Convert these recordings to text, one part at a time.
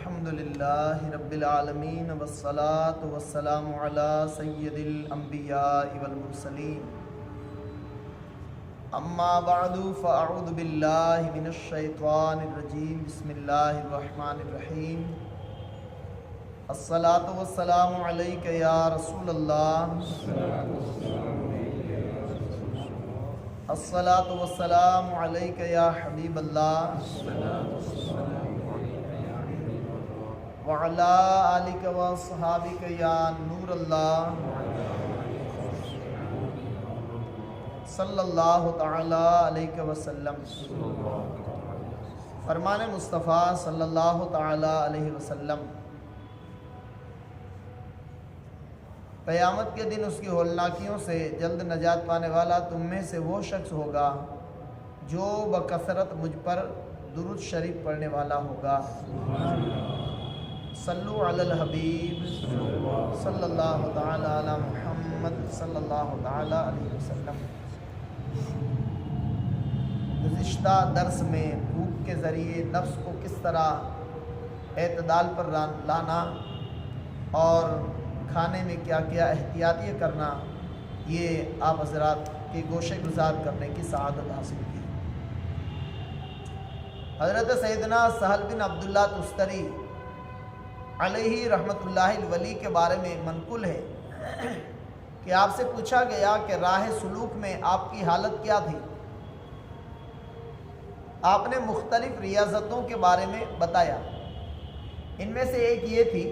الحمد للہ رب العالمین والصلاة والسلام علی سید الانبیاء والمرسلین اما بعد فاعوذ باللہ من الشیطان الرجیم بسم اللہ الرحمن الرحیم الصلاة والسلام علیک یا رسول اللہ الصلاة والسلام علیک یا حبیب اللہ وعلا آلک وصحابک یا نور اللہ صلی اللہ تعالی علیہ وسلم۔ فرمان مصطفیٰ صلی اللہ تعالی علیہ وسلم، قیامت کے دن اس کی ہولناکیوں سے جلد نجات پانے والا تم میں سے وہ شخص ہوگا جو بکثرت مجھ پر درود شریف پڑھنے والا ہوگا۔ صلو علی الحبیب صلی اللہ تعالی علی محمد صلی اللہ تعالی علیہ وسلم۔ گزشتہ درس میں بھوک کے ذریعے نفس کو کس طرح اعتدال پر لانا اور کھانے میں کیا کیا احتیاطی کرنا، یہ آپ حضرات کے گوشے گزار کرنے کی سعادت حاصل کی۔ حضرت سیدنا سہل بن عبداللہ تستری علیہ رحمۃ اللہ الولی کے بارے میں منقول ہے کہ آپ سے پوچھا گیا کہ راہ سلوک میں آپ کی حالت کیا تھی؟ آپ نے مختلف ریاضتوں کے بارے میں بتایا۔ ان میں سے ایک یہ تھی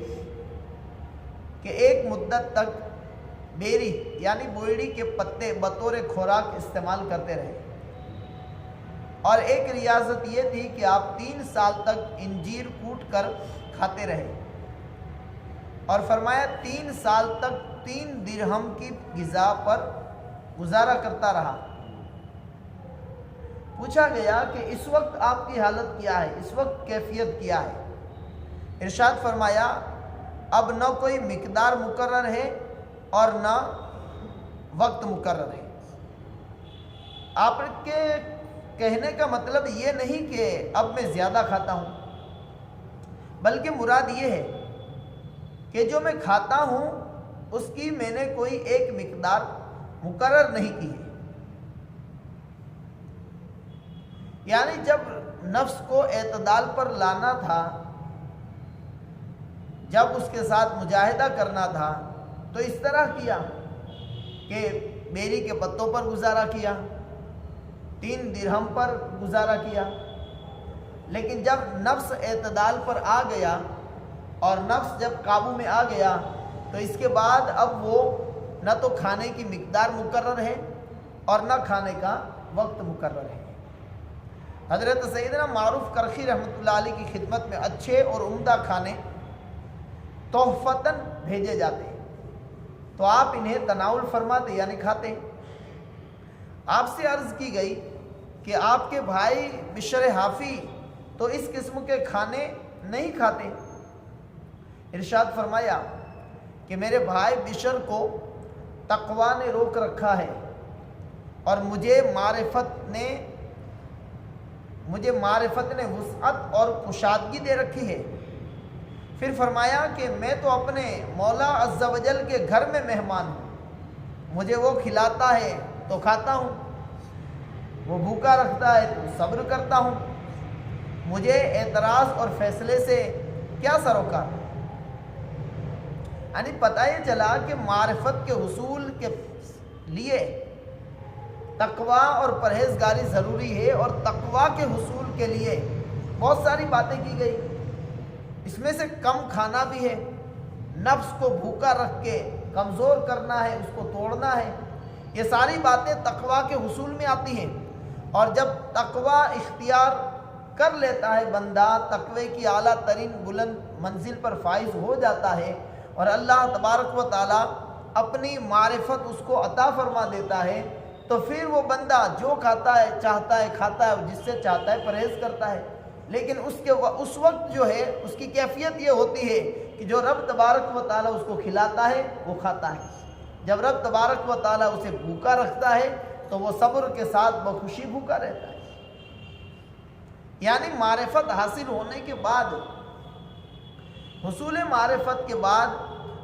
کہ ایک مدت تک بیری یعنی بوئڑی کے پتے بطور خوراک استعمال کرتے رہے، اور ایک ریاضت یہ تھی کہ آپ 3 سال تک انجیر کوٹ کر کھاتے رہے، اور فرمایا 3 سال تک 3 درہم کی غذا پر گزارا کرتا رہا۔ پوچھا گیا کہ اس وقت آپ کی حالت کیا ہے، اس وقت کیفیت کیا ہے؟ ارشاد فرمایا اب نہ کوئی مقدار مقرر ہے اور نہ وقت مقرر ہے۔ آپ کے کہنے کا مطلب یہ نہیں کہ اب میں زیادہ کھاتا ہوں، بلکہ مراد یہ ہے کہ جو میں کھاتا ہوں اس کی میں نے کوئی ایک مقدار مقرر نہیں کی ہے۔ یعنی جب نفس کو اعتدال پر لانا تھا، جب اس کے ساتھ مجاہدہ کرنا تھا تو اس طرح کیا کہ بیری کے پتوں پر گزارا کیا، 3 درہم پر گزارا کیا۔ لیکن جب نفس اعتدال پر آ گیا اور نفس جب قابو میں آ گیا تو اس کے بعد اب وہ نہ تو کھانے کی مقدار مقرر ہے اور نہ کھانے کا وقت مقرر ہے۔ حضرت سیدنا معروف کرخی رحمۃ اللہ علیہ کی خدمت میں اچھے اور عمدہ کھانے تحفتاً بھیجے جاتے، تو آپ انہیں تناول فرماتے یعنی کھاتے۔ آپ سے عرض کی گئی کہ آپ کے بھائی بشر حافی تو اس قسم کے کھانے نہیں کھاتے۔ ارشاد فرمایا کہ میرے بھائی بشر کو تقویٰ نے روک رکھا ہے اور مجھے معرفت نے وسعت اور کشادگی دے رکھی ہے۔ پھر فرمایا کہ میں تو اپنے مولا عز و جل کے گھر میں مہمان ہوں، مجھے وہ کھلاتا ہے تو کھاتا ہوں، وہ بھوکا رکھتا ہے تو صبر کرتا ہوں، مجھے اعتراض اور فیصلے سے کیا سروکار؟ یعنی پتہ یہ چلا کہ معرفت کے حصول کے لیے تقویٰ اور پرہیزگاری ضروری ہے، اور تقویٰ کے حصول کے لیے بہت ساری باتیں کی گئی۔ اس میں سے کم کھانا بھی ہے، نفس کو بھوکا رکھ کے کمزور کرنا ہے، اس کو توڑنا ہے، یہ ساری باتیں تقویٰ کے حصول میں آتی ہیں۔ اور جب تقویٰ اختیار کر لیتا ہے بندہ، تقوی کی اعلیٰ ترین بلند منزل پر فائز ہو جاتا ہے، اور اللہ تبارک و تعالیٰ اپنی معرفت اس کو عطا فرما دیتا ہے، تو پھر وہ بندہ جو کھاتا ہے چاہتا ہے کھاتا ہے، جس سے چاہتا ہے پرہیز کرتا ہے۔ لیکن اس وقت جو ہے اس کی کیفیت یہ ہوتی ہے کہ جو رب تبارک و تعالیٰ اس کو کھلاتا ہے وہ کھاتا ہے، جب رب تبارک و تعالیٰ اسے بھوکا رکھتا ہے تو وہ صبر کے ساتھ بخوشی بھوکا رہتا ہے۔ یعنی معرفت حاصل ہونے کے بعد حصول معرفت کے بعد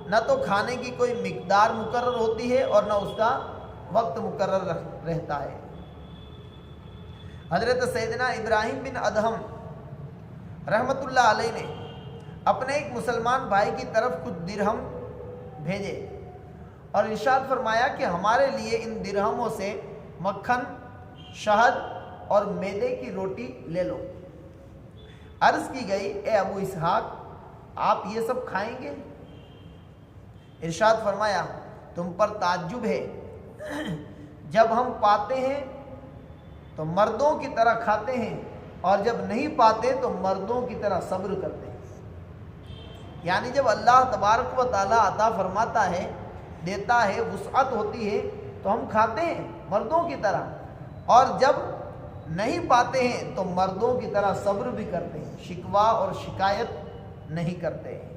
نہ تو کھانے کی کوئی مقدار مقرر ہوتی ہے اور نہ اس کا وقت مقرر رہتا ہے۔ حضرت سیدنا ابراہیم بن ادہم رحمۃ اللہ علیہ نے اپنے ایک مسلمان بھائی کی طرف کچھ درہم بھیجے اور ارشاد فرمایا کہ ہمارے لیے ان درہموں سے مکھن، شہد اور میدے کی روٹی لے لو۔ عرض کی گئی، اے ابو اسحاق، آپ یہ سب کھائیں گے؟ ارشاد فرمایا، تم پر تعجب ہے، جب ہم پاتے ہیں تو مردوں کی طرح کھاتے ہیں اور جب نہیں پاتے تو مردوں کی طرح صبر کرتے ہیں۔ یعنی جب اللہ تبارک و تعالیٰ عطا فرماتا ہے، دیتا ہے، وسعت ہوتی ہے تو ہم کھاتے ہیں مردوں کی طرح، اور جب نہیں پاتے ہیں تو مردوں کی طرح صبر بھی کرتے ہیں، شکوہ اور شکایت نہیں کرتے ہیں۔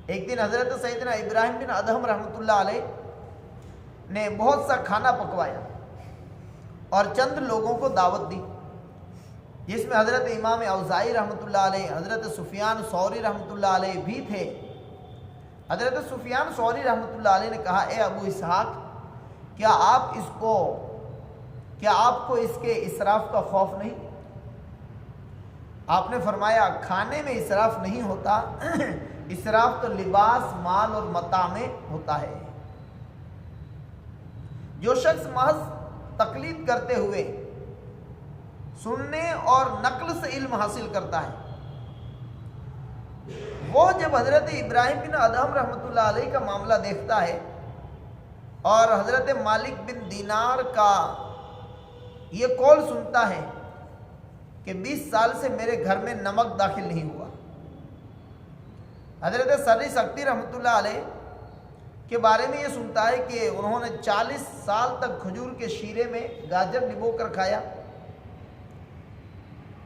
ایک دن حضرت سیدنا ابراہیم بن ادہم رحمۃ اللہ علیہ نے بہت سا کھانا پکوایا اور چند لوگوں کو دعوت دی، جس میں حضرت امام اوزاعی رحمۃ اللہ علیہ، حضرت سفیان ثوری رحمۃ اللہ علیہ بھی تھے۔ حضرت سفیان ثوری رحمۃ اللہ علیہ نے کہا، اے ابو اسحاق، کیا آپ کو اس کے اسراف کا خوف نہیں؟ آپ نے فرمایا، کھانے میں اسراف نہیں ہوتا، اسراف تو لباس، مال اور متاع میں ہوتا ہے۔ جو شخص محض تقلید کرتے ہوئے سننے اور نقل سے علم حاصل کرتا ہے، وہ جب حضرت ابراہیم بن ادہم رحمۃ اللہ علیہ کا معاملہ دیکھتا ہے اور حضرت مالک بن دینار کا یہ قول سنتا ہے کہ 20 سال سے میرے گھر میں نمک داخل نہیں ہوا، حضرت سری سکتی رحمۃ اللہ علیہ کے بارے میں یہ سنتا ہے کہ انہوں نے 40 سال تک کھجور کے شیرے میں گاجر ڈبو کر کھایا،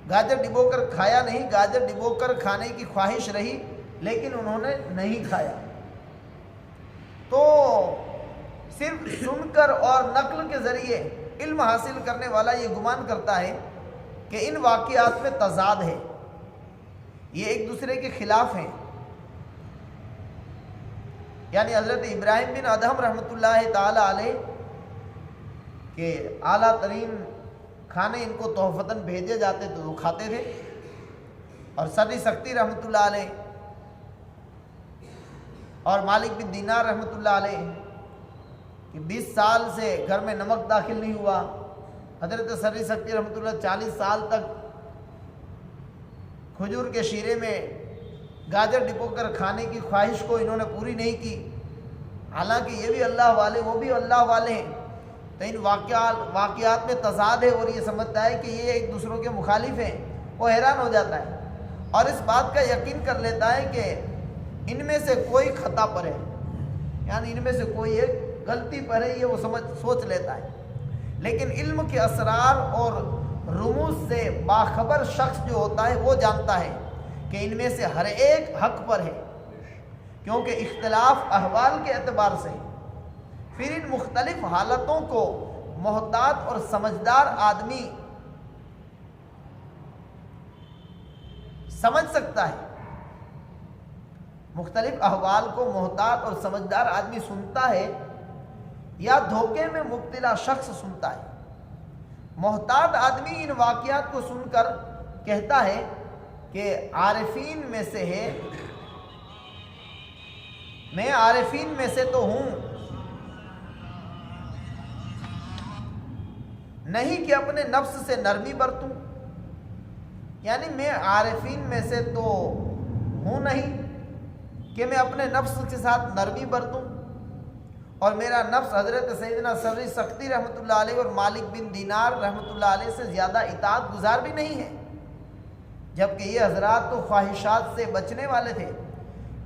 گاجر ڈبو کر کھایا نہیں، گاجر ڈبو کر کھانے کی خواہش رہی لیکن انہوں نے نہیں کھایا۔ تو صرف سن کر اور نقل کے ذریعے علم حاصل کرنے والا یہ گمان کرتا ہے کہ ان واقعات میں تضاد ہے، یہ ایک دوسرے کے خلاف ہیں۔ یعنی حضرت ابراہیم بن ادہم رحمۃ اللہ تعالی علیہ کہ اعلیٰ ترین کھانے ان کو تحفتاً بھیجے جاتے تو وہ کھاتے تھے، اور سری سکتی رحمۃ اللہ علیہ اور مالک بن دینار رحمۃ اللہ علیہ کہ 20 سال سے گھر میں نمک داخل نہیں ہوا، حضرت سری سکتی رحمۃ اللہ 40 سال تک کھجور کے شیرے میں گاجر ڈپو کر کھانے کی خواہش کو انہوں نے پوری نہیں کی، حالانکہ یہ بھی اللہ والے، وہ بھی اللہ والے ہیں۔ تو ان واقعات میں تضاد ہے اور یہ سمجھتا ہے کہ یہ ایک دوسروں کے مخالف ہیں، وہ حیران ہو جاتا ہے اور اس بات کا یقین کر لیتا ہے کہ ان میں سے کوئی خطا پر ہے، یعنی ان میں سے کوئی ایک غلطی پر ہے، یہ وہ سوچ لیتا ہے۔ لیکن علم کے اسرار اور رموز سے باخبر شخص جو ہوتا ہے وہ جانتا ہے کہ ان میں سے ہر ایک حق پر ہے، کیونکہ اختلاف احوال کے اعتبار سے پھر ان مختلف حالتوں کو محتاط اور سمجھدار آدمی سمجھ سکتا ہے، مختلف احوال کو محتاط اور سمجھدار آدمی سنتا ہے یا دھوکے میں مبتلا شخص سنتا ہے۔ محتاط آدمی ان واقعات کو سن کر کہتا ہے کہ عارفین میں سے ہے، میں عارفین میں سے تو ہوں، نہیں کہ اپنے نفس سے نرمی برتوں، یعنی میں عارفین میں سے تو ہوں نہیں کہ میں اپنے نفس کے ساتھ نرمی برتوں، اور میرا نفس حضرت سیدنا سری سکتی رحمۃ اللہ علیہ اور مالک بن دینار رحمۃ اللہ علیہ سے زیادہ اطاعت گزار بھی نہیں ہے، جبکہ یہ حضرات تو خواہشات سے بچنے والے تھے،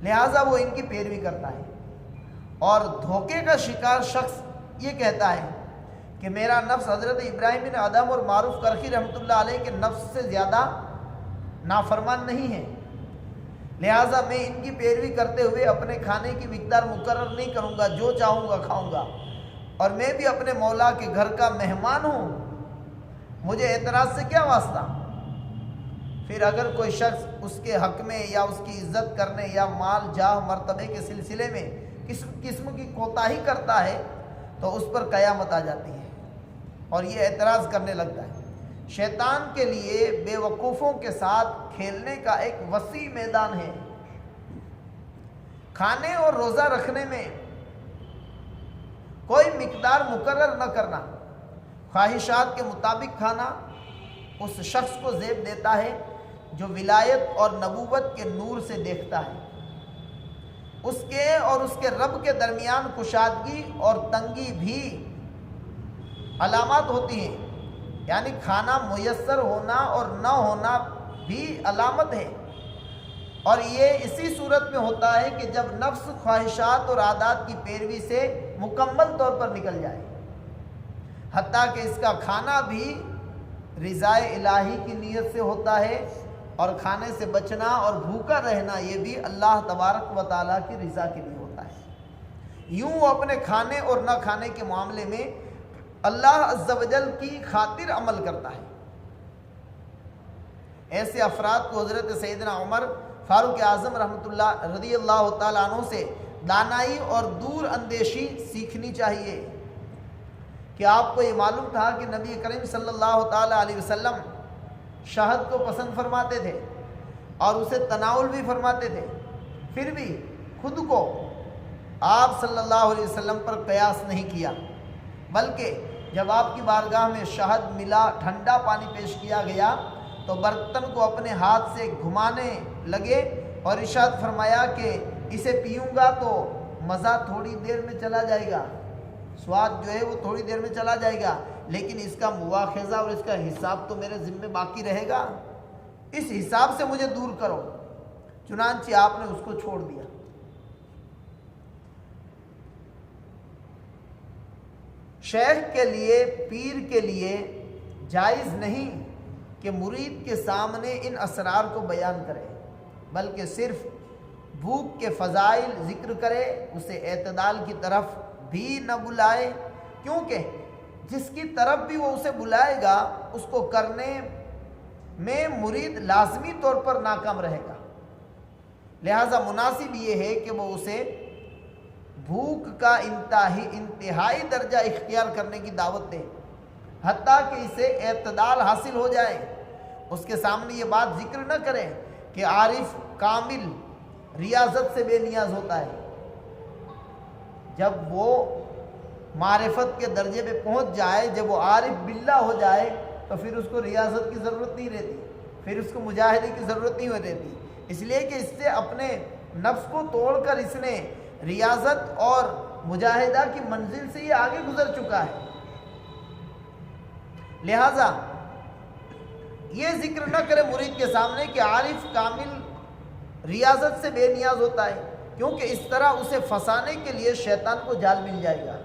لہٰذا وہ ان کی پیروی کرتا ہے۔ اور دھوکے کا شکار شخص یہ کہتا ہے کہ میرا نفس حضرت ابراہیم بن ادہم اور معروف کرخی رحمۃ اللہ علیہ کے نفس سے زیادہ نافرمان نہیں ہے، لہٰذا میں ان کی پیروی کرتے ہوئے اپنے کھانے کی مقدار مقرر نہیں کروں گا، جو چاہوں گا کھاؤں گا، اور میں بھی اپنے مولا کے گھر کا مہمان ہوں، مجھے اعتراض سے کیا واسطہ۔ پھر اگر کوئی شخص اس کے حق میں یا اس کی عزت کرنے یا مال جاہ مرتبے کے سلسلے میں کس قسم کی کوتاہی کرتا ہے تو اس پر قیامت آ جاتی ہے اور یہ اعتراض کرنے لگتا ہے۔ شیطان کے لیے بے وقوفوں کے ساتھ کھیلنے کا ایک وسیع میدان ہے۔ کھانے اور روزہ رکھنے میں کوئی مقدار مقرر نہ کرنا، خواہشات کے مطابق کھانا اس شخص کو زیب دیتا ہے جو ولایت اور نبوت کے نور سے دیکھتا ہے۔ اس کے اور اس کے رب کے درمیان کشادگی اور تنگی بھی علامات ہوتی ہیں، یعنی کھانا میسر ہونا اور نہ ہونا بھی علامت ہے، اور یہ اسی صورت میں ہوتا ہے کہ جب نفس خواہشات اور عادات کی پیروی سے مکمل طور پر نکل جائے، حتیٰ کہ اس کا کھانا بھی رضائے الہی کی نیت سے ہوتا ہے، اور کھانے سے بچنا اور بھوکا رہنا یہ بھی اللہ تبارک و تعالیٰ کی رضا کے لیے ہوتا ہے۔ یوں وہ اپنے کھانے اور نہ کھانے کے معاملے میں اللہ عز و جل کی خاطر عمل کرتا ہے۔ ایسے افراد کو حضرت سیدنا عمر فاروق اعظم رحمۃ اللہ رضی اللہ تعالیٰ عنہ سے دانائی اور دور اندیشی سیکھنی چاہیے۔ کہ آپ کو یہ معلوم تھا کہ نبی کریم صلی اللہ تعالیٰ علیہ وسلم شہد کو پسند فرماتے تھے اور اسے تناول بھی فرماتے تھے، پھر بھی خود کو آپ صلی اللہ علیہ وسلم پر قیاس نہیں کیا، بلکہ جب آپ کی بارگاہ میں شہد ملا ٹھنڈا پانی پیش کیا گیا تو برتن کو اپنے ہاتھ سے گھمانے لگے اور ارشاد فرمایا کہ اسے پیوں گا تو مزہ تھوڑی دیر میں چلا جائے گا، سواد جو ہے وہ تھوڑی دیر میں چلا جائے گا، لیکن اس کا مواخذہ اور اس کا حساب تو میرے ذمہ باقی رہے گا، اس حساب سے مجھے دور کرو۔ چنانچہ آپ نے اس کو چھوڑ دیا۔ شیخ کے لیے، پیر کے لیے جائز نہیں کہ مرید کے سامنے ان اسرار کو بیان کرے، بلکہ صرف بھوک کے فضائل ذکر کرے، اسے اعتدال کی طرف بھی نہ بلائے، کیونکہ جس کی طرف بھی وہ اسے بلائے گا اس کو کرنے میں مرید لازمی طور پر ناکام رہے گا۔ لہذا مناسب یہ ہے کہ وہ اسے بھوک کا انتہائی درجہ اختیار کرنے کی دعوت دے، حتیٰ کہ اسے اعتدال حاصل ہو جائے۔ اس کے سامنے یہ بات ذکر نہ کرے کہ عارف کامل ریاضت سے بے نیاز ہوتا ہے۔ جب وہ معرفت کے درجے پہ پہنچ جائے، جب وہ عارف باللہ ہو جائے تو پھر اس کو ریاضت کی ضرورت نہیں رہتی، پھر اس کو مجاہدے کی ضرورت نہیں رہتی، اس لیے کہ اس سے اپنے نفس کو توڑ کر اس نے ریاضت اور مجاہدہ کی منزل سے یہ آگے گزر چکا ہے۔ لہذا یہ ذکر نہ کرے مرید کے سامنے کہ عارف کامل ریاضت سے بے نیاز ہوتا ہے، کیونکہ اس طرح اسے پھنسانے کے لیے شیطان کو جال مل جائے گا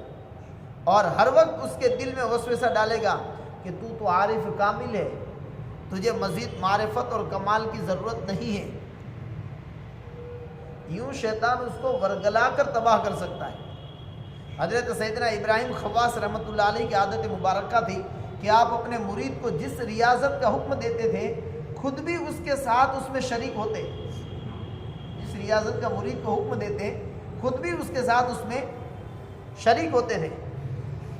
اور ہر وقت اس کے دل میں وسوسہ ڈالے گا کہ تو عارف کامل ہے، تجھے مزید معرفت اور کمال کی ضرورت نہیں ہے۔ یوں شیطان اس کو ورگلا کر تباہ کر سکتا ہے۔ حضرت سیدنا ابراہیم خواص رحمۃ اللہ علیہ کی عادت مبارکہ تھی کہ آپ اپنے مرید کو جس ریاضت کا حکم دیتے تھے خود بھی اس کے ساتھ اس میں شریک ہوتے، جس ریاضت کا مرید کو حکم دیتے خود بھی اس کے ساتھ اس میں شریک ہوتے تھے،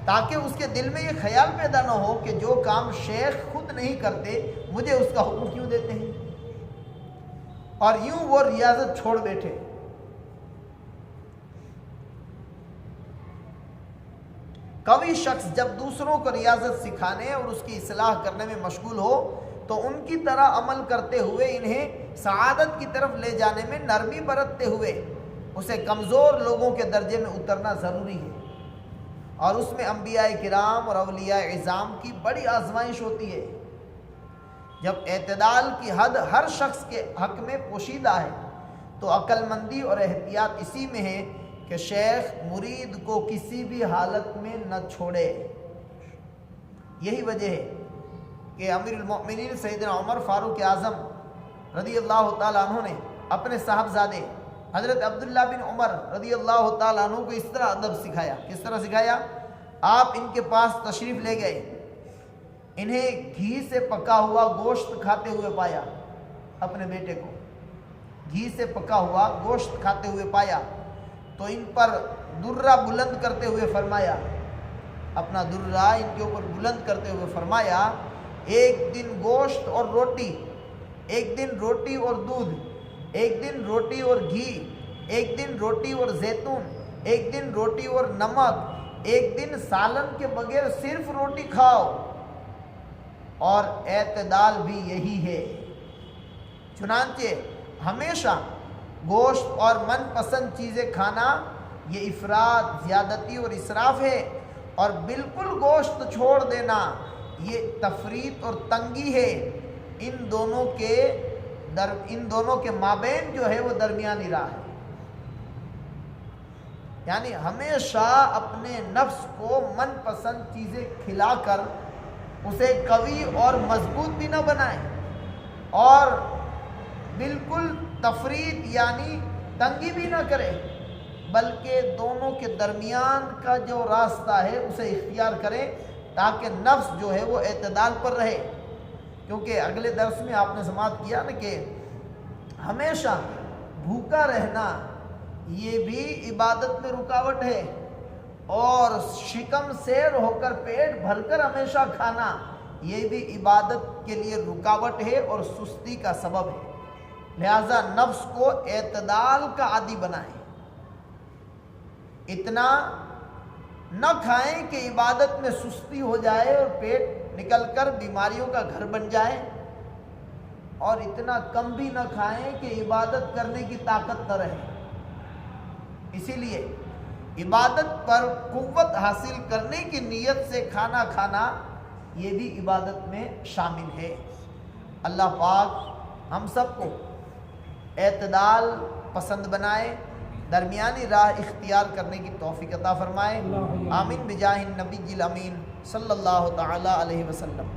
تاکہ اس کے دل میں یہ خیال پیدا نہ ہو کہ جو کام شیخ خود نہیں کرتے مجھے اس کا حکم کیوں دیتے ہیں، اور یوں وہ ریاضت چھوڑ بیٹھے۔ قوی شخص جب دوسروں کو ریاضت سکھانے اور اس کی اصلاح کرنے میں مشغول ہو تو ان کی طرح عمل کرتے ہوئے انہیں سعادت کی طرف لے جانے میں نرمی برتتے ہوئے اسے کمزور لوگوں کے درجے میں اترنا ضروری ہے، اور اس میں انبیاء کرام اور اولیاء اعظام کی بڑی آزمائش ہوتی ہے۔ جب اعتدال کی حد ہر شخص کے حق میں پوشیدہ ہے تو عقل مندی اور احتیاط اسی میں ہے کہ شیخ مرید کو کسی بھی حالت میں نہ چھوڑے۔ یہی وجہ ہے کہ امیر المؤمنین سیدنا عمر فاروق اعظم رضی اللہ تعالیٰ عنہ نے اپنے صاحبزادے حضرت عبداللہ بن عمر رضی اللہ تعالیٰ عنہ کو اس طرح ادب سکھایا۔ کس طرح سکھایا؟ آپ ان کے پاس تشریف لے گئے، انہیں گھی سے پکا ہوا گوشت کھاتے ہوئے پایا اپنے بیٹے کو گھی سے پکا ہوا گوشت کھاتے ہوئے پایا تو ان پر درہ بلند کرتے ہوئے فرمایا، اپنا درہ ان کے اوپر بلند کرتے ہوئے فرمایا، ایک دن گوشت اور روٹی، ایک دن روٹی اور دودھ، ایک دن روٹی اور گھی، ایک دن روٹی اور زیتون، ایک دن روٹی اور نمک، ایک دن سالن کے بغیر صرف روٹی کھاؤ، اور اعتدال بھی یہی ہے۔ چنانچہ ہمیشہ گوشت اور من پسند چیزیں کھانا یہ افراط، زیادتی اور اسراف ہے، اور بالکل گوشت چھوڑ دینا یہ تفریط اور تنگی ہے۔ ان دونوں کے مابین جو ہے وہ درمیانی راہ ہے، یعنی ہمیشہ اپنے نفس کو من پسند چیزیں کھلا کر اسے قوی اور مضبوط بھی نہ بنائیں، اور بالکل تفریط یعنی تنگی بھی نہ کرے، بلکہ دونوں کے درمیان کا جو راستہ ہے اسے اختیار کریں تاکہ نفس جو ہے وہ اعتدال پر رہے۔ کیونکہ اگلے درس میں آپ نے سماعت کیا نا کہ ہمیشہ بھوکا رہنا یہ بھی عبادت میں رکاوٹ ہے، اور شکم سیر ہو کر پیٹ بھر کر ہمیشہ کھانا یہ بھی عبادت کے لیے رکاوٹ ہے اور سستی کا سبب ہے۔ لہذا نفس کو اعتدال کا عادی بنائیں، اتنا نہ کھائیں کہ عبادت میں سستی ہو جائے اور پیٹ نکل کر بیماریوں کا گھر بن جائے، اور اتنا کم بھی نہ کھائیں کہ عبادت کرنے کی طاقت نہ رہے۔ اسی لیے عبادت پر قوت حاصل کرنے کی نیت سے کھانا کھانا یہ بھی عبادت میں شامل ہے۔ اللہ پاک ہم سب کو اعتدال پسند بنائے، درمیانی راہ اختیار کرنے کی توفیق عطا فرمائے۔ آمین بجاہ النبی الامین صلی اللہ تعالی علیہ وسلم۔